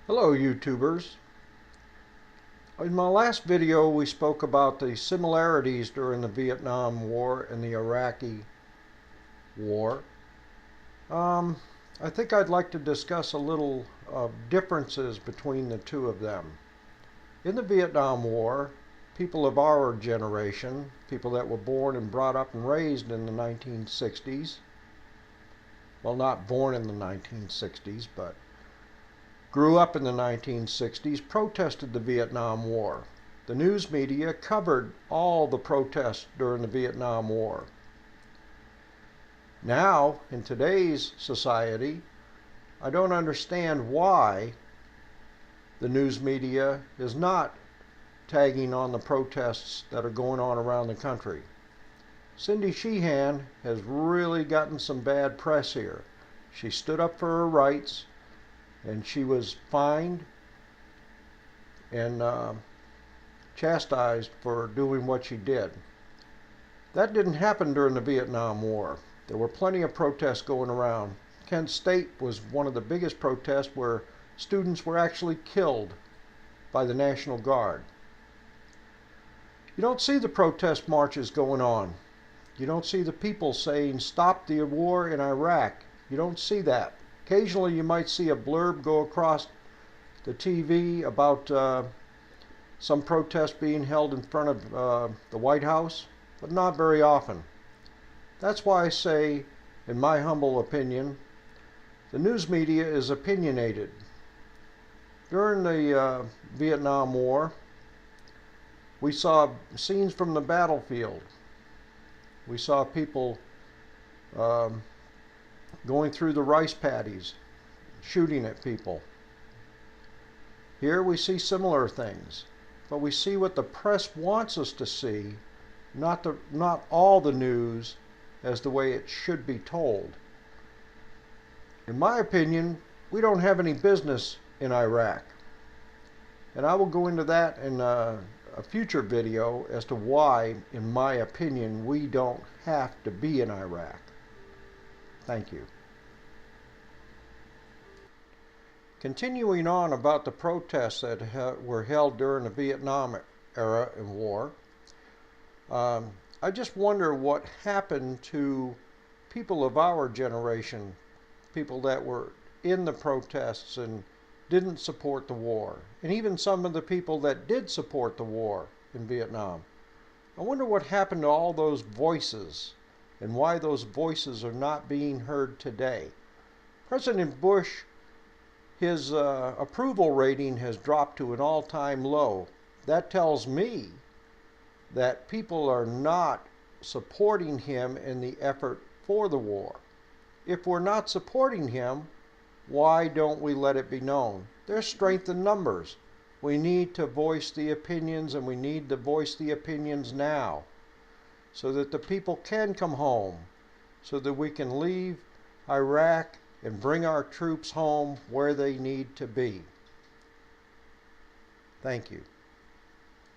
Hello YouTubers. In my last video we spoke about the similarities during the Vietnam War and the Iraqi War. I think I'd like to discuss a little differences between the two of them. In the Vietnam War, people of our generation, people that were born and brought up and raised in the 1960s, well, not born in the 1960s, but grew up in the 1960s, protested the Vietnam War. The news media covered all the protests during the Vietnam War. Now, in today's society, I don't understand why the news media is not tagging on the protests that are going on around the country. Cindy Sheehan has really gotten some bad press here. She stood up for her rights, and she was fined and chastised for doing what she did. That didn't happen during the Vietnam War. There were plenty of protests going around. Kent State was one of the biggest protests where students were actually killed by the National Guard. You don't see the protest marches going on. You don't see the people saying, "Stop the war in Iraq." You don't see that. Occasionally you might see a blurb go across the TV about some protest being held in front of the White House, but not very often. That's why I say, in my humble opinion, the news media is opinionated. During the Vietnam War, we saw scenes from the battlefield. We saw people going through the rice paddies, shooting at people. Here we see similar things, but we see what the press wants us to see, not all the news as the way it should be told. In my opinion, we don't have any business in Iraq. And I will go into that in a future video as to why, in my opinion, we don't have to be in Iraq. Thank you. Continuing on about the protests that were held during the Vietnam era and war, I just wonder what happened to people of our generation, people that were in the protests and didn't support the war, and even some of the people that did support the war in Vietnam. I wonder what happened to all those voices and why those voices are not being heard today. President Bush, his approval rating has dropped to an all-time low. That tells me that people are not supporting him in the effort for the war. If we're not supporting him, why don't we let it be known? There's strength in numbers. We need to voice the opinions, and we need to voice the opinions now so that the people can come home, so that we can leave Iraq and bring our troops home where they need to be. Thank you.